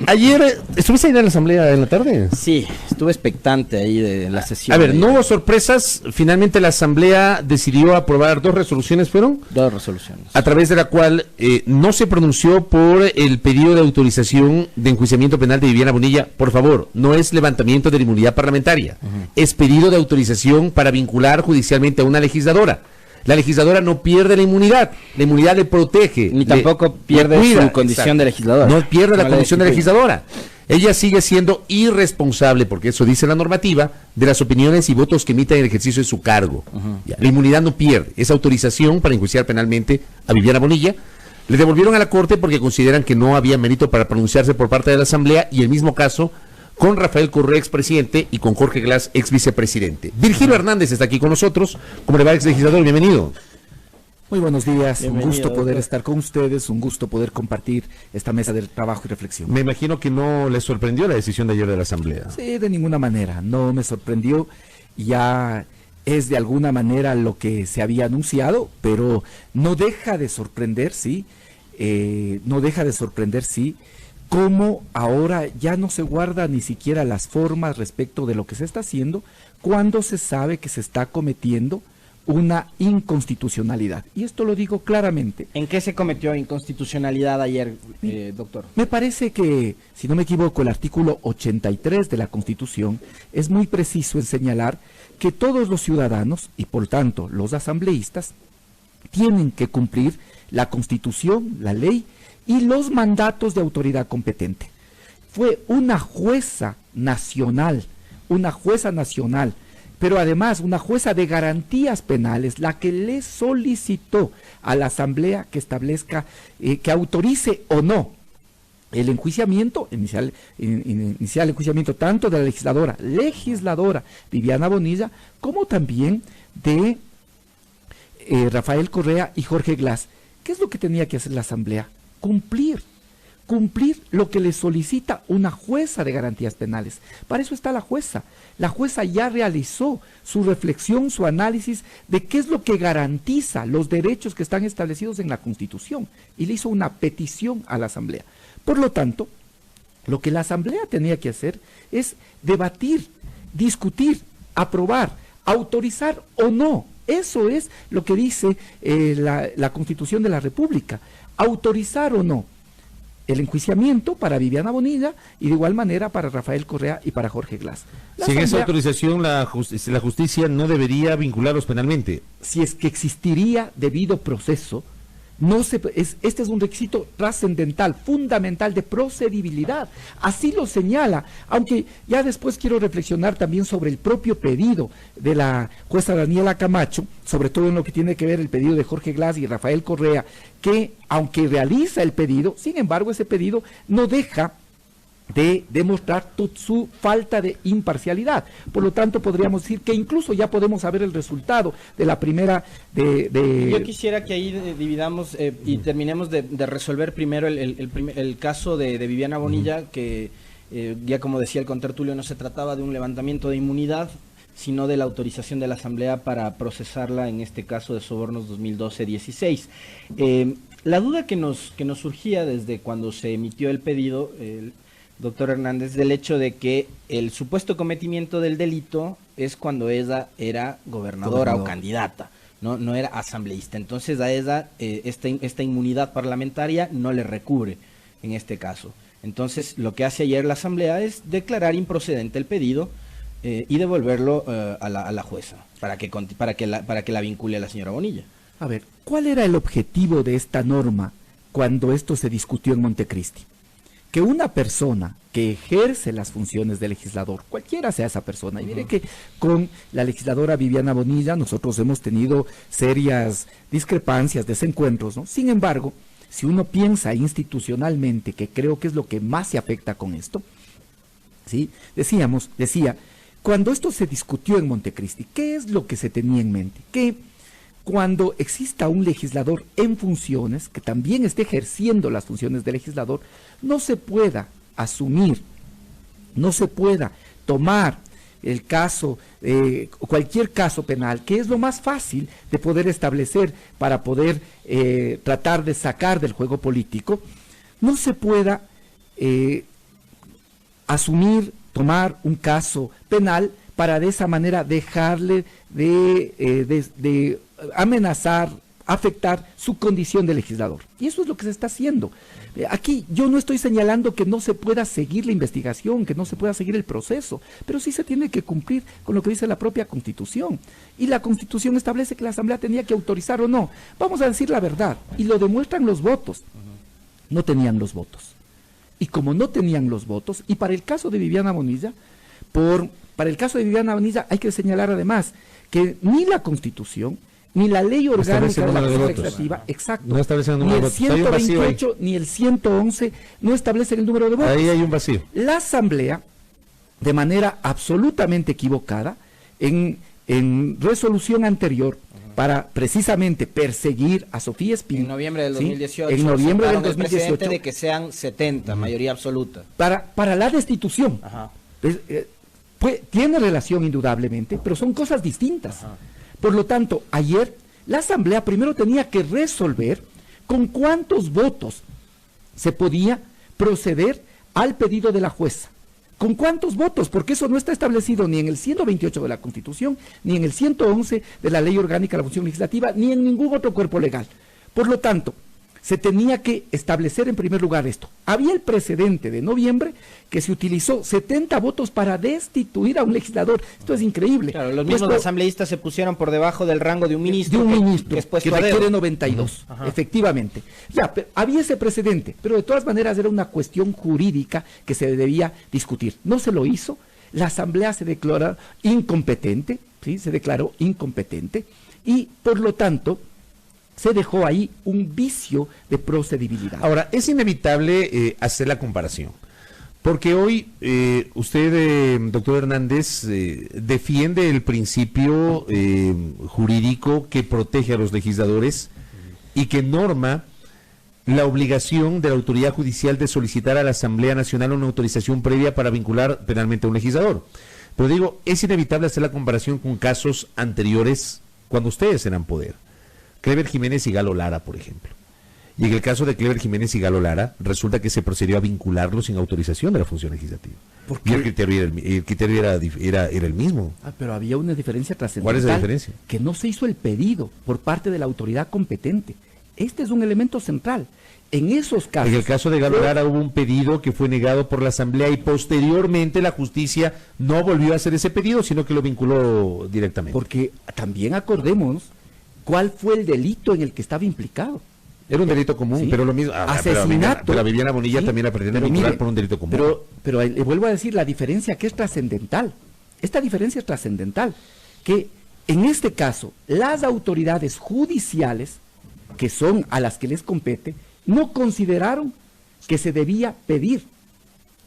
Ayer, ¿estuviste ahí en la asamblea en la tarde? Sí, estuve expectante ahí de la sesión. A ver, no hubo sorpresas. Finalmente la asamblea decidió aprobar dos resoluciones, ¿fueron? Dos resoluciones. A través de la cual no se pronunció por el pedido de autorización de enjuiciamiento penal de Viviana Bonilla. Por favor, no es levantamiento de la inmunidad parlamentaria. Es pedido de autorización para vincular judicialmente a una legisladora. La legisladora no pierde la inmunidad le protege. Ni tampoco pierde su condición de legisladora. No pierde la condición de legisladora. Ella sigue siendo irresponsable, porque eso dice la normativa, de las opiniones y votos que emita en el ejercicio de su cargo. La inmunidad no pierde, es autorización para enjuiciar penalmente a Viviana Bonilla. Le devolvieron a la Corte porque consideran que no había mérito para pronunciarse por parte de la Asamblea, y el mismo caso con Rafael Correa, expresidente, y con Jorge Glass, ex vicepresidente. Virgilio Hernández está aquí con nosotros. ¿Cómo le va, ex legislador? Bienvenido. Muy buenos días, bienvenido, un gusto poder doctor. estar con ustedes, un gusto poder compartir esta mesa de trabajo y reflexión. Me imagino que no le sorprendió la decisión de ayer de la Asamblea. Sí, de ninguna manera, no me sorprendió, ya es de alguna manera lo que se había anunciado, pero no deja de sorprender, sí, cómo ahora ya no se guarda ni siquiera las formas respecto de lo que se está haciendo cuando se sabe que se está cometiendo una inconstitucionalidad. Y esto lo digo claramente. ¿En qué se cometió inconstitucionalidad ayer, doctor? Me parece que, si no me equivoco, el artículo 83 de la Constitución es muy preciso en señalar que todos los ciudadanos, y por tanto los asambleístas, tienen que cumplir la Constitución, la ley y los mandatos de autoridad competente. Fue una jueza nacional, pero además una jueza de garantías penales, la que le solicitó a la Asamblea que establezca, que autorice o no el enjuiciamiento, inicial enjuiciamiento tanto de la legisladora Viviana Bonilla, como también de Rafael Correa y Jorge Glass. ¿Qué es lo que tenía que hacer la Asamblea? Cumplir lo que le solicita una jueza de garantías penales. Para eso está la jueza. La jueza ya realizó su reflexión, su análisis de qué es lo que garantiza los derechos que están establecidos en la Constitución, y le hizo una petición a la Asamblea. Por lo tanto, lo que la Asamblea tenía que hacer es debatir, discutir, aprobar, autorizar o no. Eso es lo que dice la Constitución de la República. Autorizar o no el enjuiciamiento para Viviana Bonilla y de igual manera para Rafael Correa y para Jorge Glass. Sin esa autorización, la justicia no debería vincularlos penalmente. Si es que existiría debido proceso, este es un requisito trascendental, fundamental de procedibilidad. Así lo señala, aunque ya después quiero reflexionar también sobre el propio pedido de la jueza Daniela Camacho, sobre todo en lo que tiene que ver el pedido de Jorge Glass y Rafael Correa, que aunque realiza el pedido, sin embargo ese pedido no deja de demostrar su falta de imparcialidad. Por lo tanto, podríamos decir que incluso ya podemos saber el resultado de la primera Yo quisiera que ahí dividamos y terminemos de resolver primero el caso de Viviana Bonilla, que ya como decía el contertulio, no se trataba de un levantamiento de inmunidad, sino de la autorización de la Asamblea para procesarla en este caso de sobornos 2012-16. La duda que nos surgía desde cuando se emitió el pedido, doctor Hernández, del hecho de que el supuesto cometimiento del delito es cuando ella era gobernadora o candidata, no era asambleísta. Entonces a ella esta inmunidad parlamentaria no le recubre en este caso. Entonces lo que hace ayer la Asamblea es declarar improcedente el pedido y devolverlo a la jueza para que la vincule a la señora Bonilla. A ver, ¿cuál era el objetivo de esta norma cuando esto se discutió en Montecristi? Que una persona que ejerce las funciones de legislador, cualquiera sea esa persona, y mire que con la legisladora Viviana Bonilla nosotros hemos tenido serias discrepancias, desencuentros, ¿no? Sin embargo, si uno piensa institucionalmente, que creo que es lo que más se afecta con esto, ¿sí? Decía, cuando esto se discutió en Montecristi, ¿qué es lo que se tenía en mente? Que cuando exista un legislador en funciones, que también esté ejerciendo las funciones de legislador, no se pueda asumir, no se pueda tomar el caso, cualquier caso penal, que es lo más fácil de poder establecer para poder tratar de sacar del juego político, no se pueda asumir, tomar un caso penal para de esa manera dejarle de amenazar, afectar su condición de legislador. Y eso es lo que se está haciendo. Aquí yo no estoy señalando que no se pueda seguir la investigación, que no se pueda seguir el proceso, pero sí se tiene que cumplir con lo que dice la propia Constitución. Y la Constitución establece que la Asamblea tenía que autorizar o no. Vamos a decir la verdad, y lo demuestran los votos. No tenían los votos. Y como no tenían los votos, y para el caso de Viviana Bonilla, hay que señalar además que ni la Constitución, ni la ley orgánica de la Asamblea Legislativa, exacto, no establecen el número de votos. Ni el 128 ni el 111 no establecen el número de votos. Ahí hay un vacío. La Asamblea, de manera absolutamente equivocada, en resolución anterior, para precisamente perseguir a Sofía Espín. En noviembre del 2018. En noviembre del 2018. De que sean 70, mayoría absoluta. Para la destitución. Ajá. Tiene relación indudablemente, pero son cosas distintas. Ajá. Por lo tanto, ayer la Asamblea primero tenía que resolver con cuántos votos se podía proceder al pedido de la jueza. ¿Con cuántos votos? Porque eso no está establecido ni en el 128 de la Constitución, ni en el 111 de la Ley Orgánica de la Función Legislativa, ni en ningún otro cuerpo legal. Por lo tanto, se tenía que establecer en primer lugar esto. Había el precedente de noviembre que se utilizó 70 votos para destituir a un legislador. Esto es increíble. Claro, los mismos asambleístas se pusieron por debajo del rango de un ministro. De un ministro, que requiere 92, efectivamente. Ya, había ese precedente, pero de todas maneras era una cuestión jurídica que se debía discutir. No se lo hizo, la Asamblea se declaró incompetente, ¿sí? Se declaró incompetente, y por lo tanto se dejó ahí un vicio de procedibilidad. Ahora, es inevitable hacer la comparación, porque hoy usted, doctor Hernández, defiende el principio jurídico que protege a los legisladores y que norma la obligación de la autoridad judicial de solicitar a la Asamblea Nacional una autorización previa para vincular penalmente a un legislador. Pero digo, es inevitable hacer la comparación con casos anteriores cuando ustedes eran poder. Clever Jiménez y Galo Lara, por ejemplo. Y en el caso de Clever Jiménez y Galo Lara, resulta que se procedió a vincularlo sin autorización de la función legislativa. Y el criterio era el mismo. Pero había una diferencia trascendental. ¿Cuál es la diferencia? Que no se hizo el pedido por parte de la autoridad competente. Este es un elemento central. En esos casos... En el caso de Galo Lara hubo un pedido que fue negado por la Asamblea y posteriormente la justicia no volvió a hacer ese pedido, sino que lo vinculó directamente. Porque también acordémonos cuál fue el delito en el que estaba implicado. Era un delito común, ¿sí? Pero lo mismo. Asesinato. Pero a Viviana Bonilla sí, también la pretenden vincular por un delito común. Pero le vuelvo a decir la diferencia que es trascendental. Esta diferencia es trascendental. Que en este caso, las autoridades judiciales, que son a las que les compete, no consideraron que se debía pedir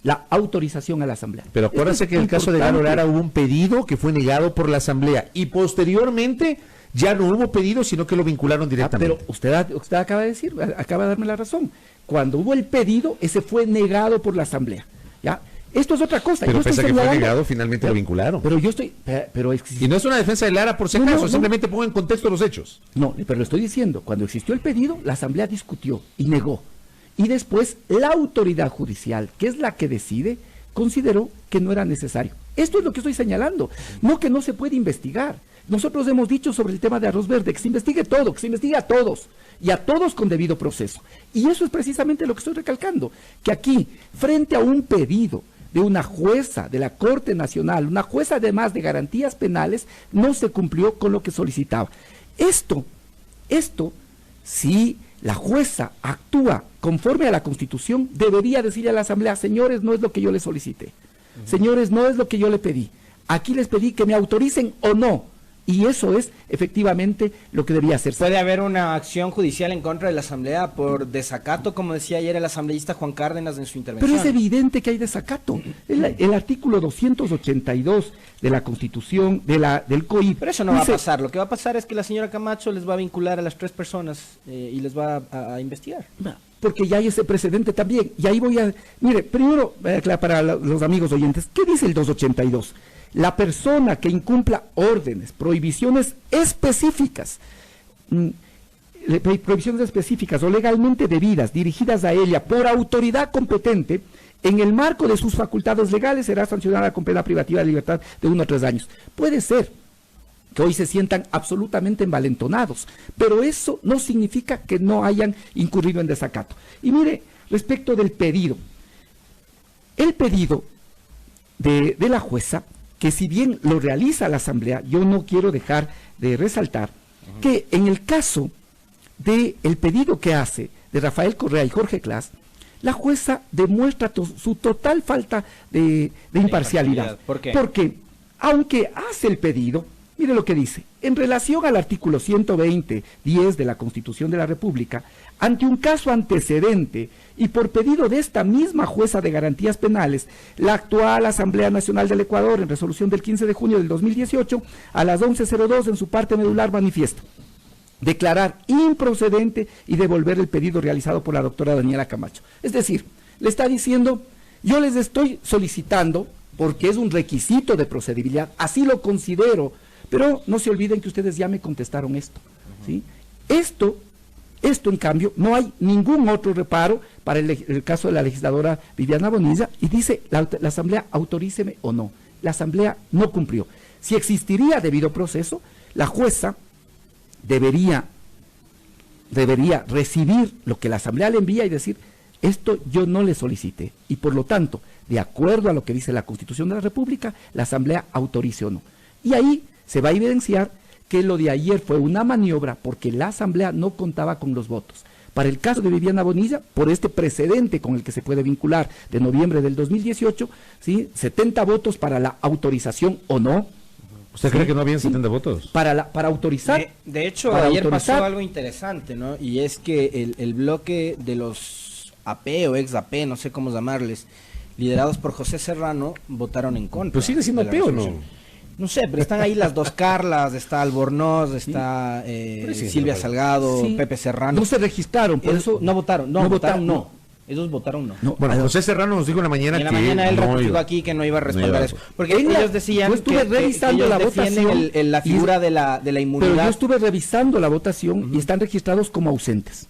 la autorización a la Asamblea. Pero acuérdense que en el caso de Galo Lara hubo un pedido que fue negado por la Asamblea y posteriormente ya no hubo pedido, sino que lo vincularon directamente. Pero usted acaba de decir, acaba de darme la razón. Cuando hubo el pedido, ese fue negado por la Asamblea. ¿Ya? Esto es otra cosa. Pero pese a que fue negado, finalmente lo vincularon. Pero yo estoy... Y no es una defensa de Lara por si acaso, simplemente pongo en contexto los hechos. No, pero lo estoy diciendo. Cuando existió el pedido, la Asamblea discutió y negó. Y después la autoridad judicial, que es la que decide, consideró que no era necesario. Esto es lo que estoy señalando. No que no se puede investigar. Nosotros hemos dicho sobre el tema de Arroz Verde, que se investigue todo, que se investigue a todos, y a todos con debido proceso. Y eso es precisamente lo que estoy recalcando, que aquí, frente a un pedido de una jueza de la Corte Nacional, una jueza además de garantías penales, no se cumplió con lo que solicitaba. Esto, si la jueza actúa conforme a la Constitución, debería decirle a la Asamblea, señores, no es lo que yo les solicité, señores, no es lo que yo le pedí, aquí les pedí que me autoricen o no. Y eso es efectivamente lo que debía hacerse. ¿Puede haber una acción judicial en contra de la Asamblea por desacato, como decía ayer el asambleísta Juan Cárdenas en su intervención? Pero es evidente que hay desacato. El artículo 282 de la Constitución, del COI. Pero eso no va a pasar. Lo que va a pasar es que la señora Camacho les va a vincular a las 3 personas y les va a investigar. Porque ya hay ese precedente también. Y ahí voy a... Mire, primero, para los amigos oyentes, ¿qué dice el 282? La persona que incumpla órdenes, prohibiciones específicas prohibiciones específicas o legalmente debidas dirigidas a ella por autoridad competente, en el marco de sus facultades legales será sancionada con pena privativa de libertad de 1 a 3 años. Puede ser que hoy se sientan absolutamente envalentonados, pero eso no significa que no hayan incurrido en desacato. Y mire, respecto del pedido, el pedido de la jueza, que si bien lo realiza la Asamblea, yo no quiero dejar de resaltar que en el caso del pedido que hace de Rafael Correa y Jorge Glass, la jueza demuestra su total falta de imparcialidad. ¿Por qué? Porque, aunque hace el pedido, mire lo que dice, en relación al artículo 120.10 de la Constitución de la República, ante un caso antecedente y por pedido de esta misma jueza de garantías penales, la actual Asamblea Nacional del Ecuador, en resolución del 15 de junio del 2018, a las 11:02 en su parte medular manifiesta: declarar improcedente y devolver el pedido realizado por la doctora Daniela Camacho. Es decir, le está diciendo, yo les estoy solicitando, porque es un requisito de procedibilidad, así lo considero, pero no se olviden que ustedes ya me contestaron esto, ¿sí? Esto en cambio, no hay ningún otro reparo para el caso de la legisladora Viviana Bonilla, y dice la Asamblea, autoríceme o no. La Asamblea no cumplió. Si existiría debido proceso, la jueza debería recibir lo que la Asamblea le envía y decir, esto yo no le solicité, y por lo tanto, de acuerdo a lo que dice la Constitución de la República, la Asamblea autorice o no. Y ahí se va a evidenciar que lo de ayer fue una maniobra porque la Asamblea no contaba con los votos. Para el caso de Viviana Bonilla, por este precedente con el que se puede vincular de noviembre del 2018, ¿sí? 70 votos para la autorización o no. ¿Usted cree que no habían 70 votos? Para autorizar. De hecho, ayer pasó algo interesante, ¿no? Y es que el bloque de los AP o ex AP, no sé cómo llamarles, liderados por José Serrano, votaron en contra. ¿Pero sigue siendo AP o no? No sé, pero están ahí las dos Carlas, está Albornoz, está Silvia Salgado, sí. Pepe Serrano. No se registraron, por eso no votaron, no. Ellos votaron no. Bueno, José Serrano nos dijo en la mañana que él ratificó aquí que no iba a respaldar eso. Porque ellos decían que revisando la votación, la figura de la inmunidad. Pero yo estuve revisando la votación y están registrados como ausentes.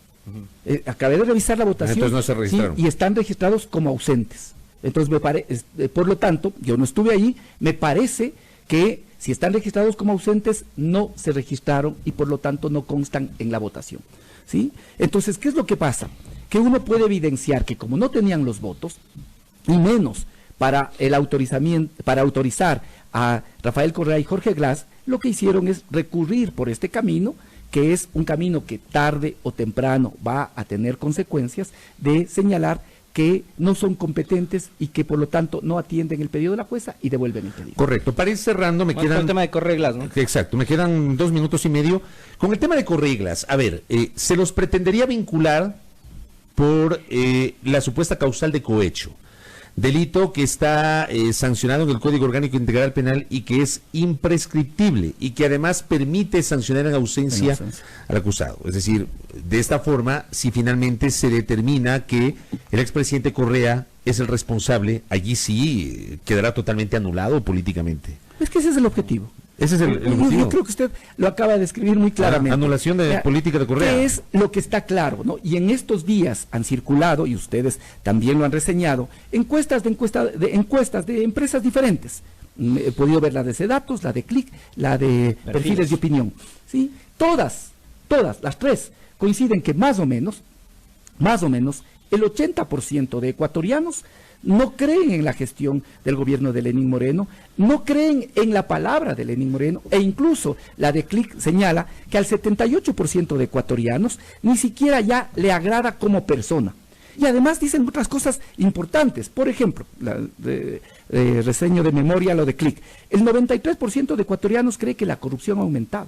Acabé de revisar la votación. Entonces no se registraron. Sí, y están registrados como ausentes. Entonces, por lo tanto, yo no estuve ahí, me parece que si están registrados como ausentes, no se registraron y por lo tanto no constan en la votación, ¿sí? Entonces, ¿qué es lo que pasa? Que uno puede evidenciar que como no tenían los votos, y menos para autorizar a Rafael Correa y Jorge Glass, lo que hicieron es recurrir por este camino, que es un camino que tarde o temprano va a tener consecuencias, de señalar que no son competentes y que por lo tanto no atienden el pedido de la jueza y devuelven el pedido. Correcto. Para ir cerrando, me quedan... el tema de Correglas, ¿no? Exacto, me quedan 2 minutos y medio. Con el tema de Correglas, a ver, se los pretendería vincular por la supuesta causal de cohecho. Delito que está sancionado en el Código Orgánico Integral Penal y que es imprescriptible y que además permite sancionar en ausencia al acusado. Es decir, de esta forma, si finalmente se determina que el expresidente Correa es el responsable, allí sí quedará totalmente anulado políticamente. Es que ese es el objetivo. Ese es el objetivo. Yo creo que usted lo acaba de describir muy claramente. Anulación de política de Correa. ¿Qué es lo que está claro, ¿no? Y en estos días han circulado, y ustedes también lo han reseñado, encuestas de empresas diferentes. He podido ver la de Cedatos, la de Click, la de Perfiles de Opinión. ¿Sí? Todas, las tres, coinciden que más o menos, el 80% de ecuatorianos no creen en la gestión del gobierno de Lenín Moreno, no creen en la palabra de Lenín Moreno, e incluso la de Click señala que al 78% de ecuatorianos ni siquiera ya le agrada como persona. Y además dicen otras cosas importantes. Por ejemplo, reseño de memoria, lo de Click. El 93% de ecuatorianos cree que la corrupción ha aumentado.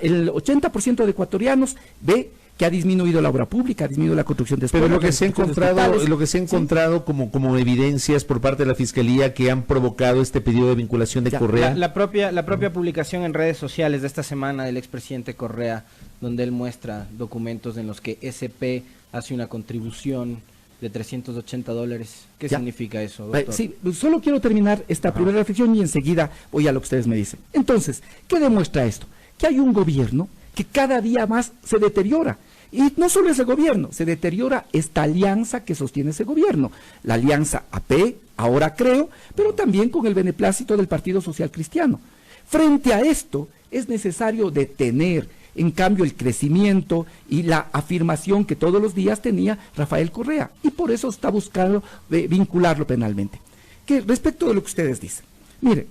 El 80% de ecuatorianos ve que ha disminuido la obra pública, ha disminuido la construcción de escuelas. Pero lo que se ha encontrado como evidencias por parte de la Fiscalía que han provocado este pedido de vinculación de Correa. La propia publicación en redes sociales de esta semana del expresidente Correa, donde él muestra documentos en los que SP hace una contribución de $380. ¿Qué significa eso, doctor? Sí, solo quiero terminar esta primera reflexión y enseguida voy a lo que ustedes me dicen. Entonces, ¿qué demuestra esto? Que hay un gobierno que cada día más se deteriora. Y no solo ese gobierno, se deteriora esta alianza que sostiene ese gobierno, la alianza AP, ahora creo, pero también con el beneplácito del Partido Social Cristiano. Frente a esto, es necesario detener, en cambio, el crecimiento y la afirmación que todos los días tenía Rafael Correa, y por eso está buscando vincularlo penalmente. Que respecto de lo que ustedes dicen, mire,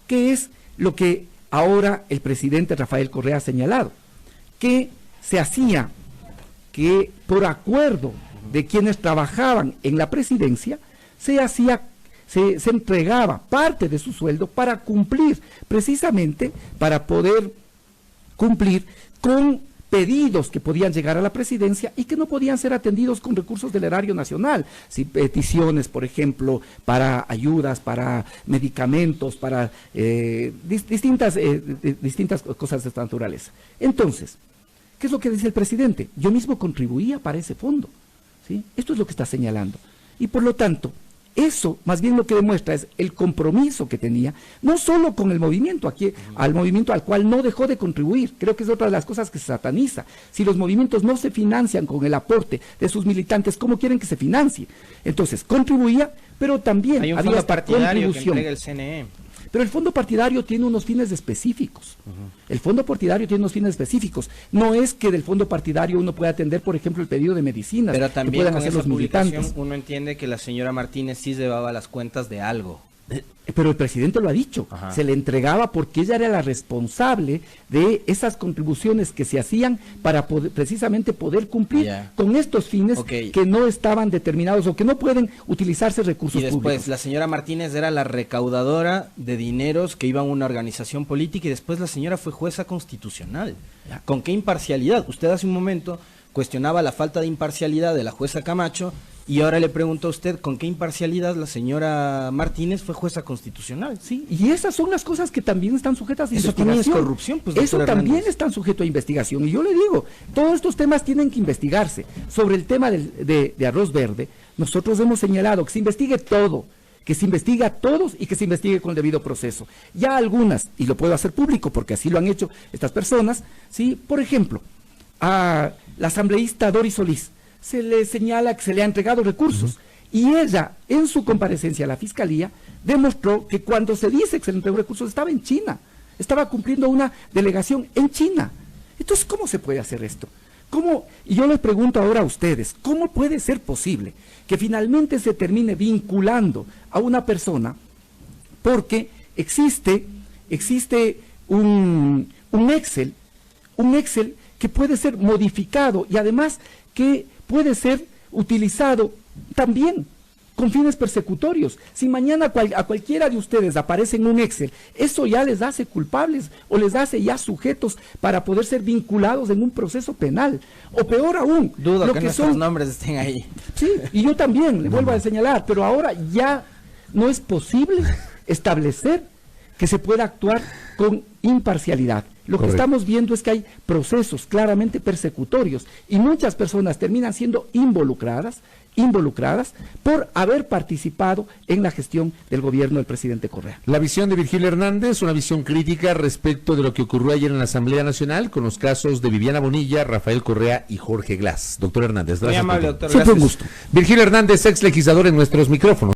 ¿qué es lo que ahora el presidente Rafael Correa ha señalado? Que se hacía, que por acuerdo de quienes trabajaban en la presidencia, se entregaba parte de su sueldo para cumplir, precisamente para poder cumplir con pedidos que podían llegar a la presidencia y que no podían ser atendidos con recursos del erario nacional. Si peticiones, por ejemplo, para ayudas, para medicamentos, para distintas cosas de esta naturaleza. Entonces, ¿qué es lo que dice el presidente? Yo mismo contribuía para ese fondo, ¿sí? Esto es lo que está señalando. Y por lo tanto, eso más bien lo que demuestra es el compromiso que tenía, no solo con el movimiento, al movimiento al cual no dejó de contribuir. Creo que es otra de las cosas que se sataniza. Si los movimientos no se financian con el aporte de sus militantes, ¿cómo quieren que se financie? Entonces, contribuía, pero también hay un había fondo partidario contribución. que entrega el CNE. Pero el fondo partidario tiene unos fines específicos. El fondo partidario tiene unos fines específicos. No es que del fondo partidario uno pueda atender, por ejemplo, el pedido de medicinas. Pero también que puedan con hacer esa los publicación militantes. uno entiende que la señora Martínez sí llevaba las cuentas de algo. Pero el presidente lo ha dicho, se le entregaba porque ella era la responsable de esas contribuciones que se hacían para precisamente poder cumplir con estos fines que no estaban determinados o que no pueden utilizarse recursos públicos. Y después la señora Martínez era la recaudadora de dineros que iban a una organización política y después la señora fue jueza constitucional. ¿Con qué imparcialidad? Usted hace un momento cuestionaba la falta de imparcialidad de la jueza Camacho. Y ahora le pregunto a usted, ¿con qué imparcialidad la señora Martínez fue jueza constitucional? Sí, y esas son las cosas que también están sujetas a investigación. Eso también es corrupción, pues, eso también está sujeto a investigación. Y yo le digo, todos estos temas tienen que investigarse. Sobre el tema de Arroz Verde, nosotros hemos señalado que se investigue todo, que se investigue a todos y que se investigue con el debido proceso. Ya algunas, y lo puedo hacer público porque así lo han hecho estas personas, ¿sí? Por ejemplo, a la asambleísta Doris Solís, se le señala que se le ha entregado recursos y ella en su comparecencia a la fiscalía demostró que cuando se dice que se le entregó recursos estaba en China, estaba cumpliendo una delegación en China. Entonces, ¿cómo se puede hacer esto? ¿Cómo? Y yo les pregunto ahora a ustedes, ¿cómo puede ser posible que finalmente se termine vinculando a una persona porque existe un Excel que puede ser modificado y además que puede ser utilizado también con fines persecutorios? Si mañana a cualquiera de ustedes aparece en un Excel, eso ya les hace culpables o les hace ya sujetos para poder ser vinculados en un proceso penal. O peor aún, dudo que nuestros nombres estén ahí. Sí, y yo también le vuelvo a señalar, pero ahora ya no es posible establecer que se pueda actuar con imparcialidad. Lo que estamos viendo es que hay procesos claramente persecutorios y muchas personas terminan siendo involucradas por haber participado en la gestión del gobierno del presidente Correa. La visión de Virgilio Hernández, una visión crítica respecto de lo que ocurrió ayer en la Asamblea Nacional con los casos de Viviana Bonilla, Rafael Correa y Jorge Glass. Doctor Hernández, gracias. Muy amable, doctor. Siempre un gusto. Virgilio Hernández, ex legislador en nuestros micrófonos.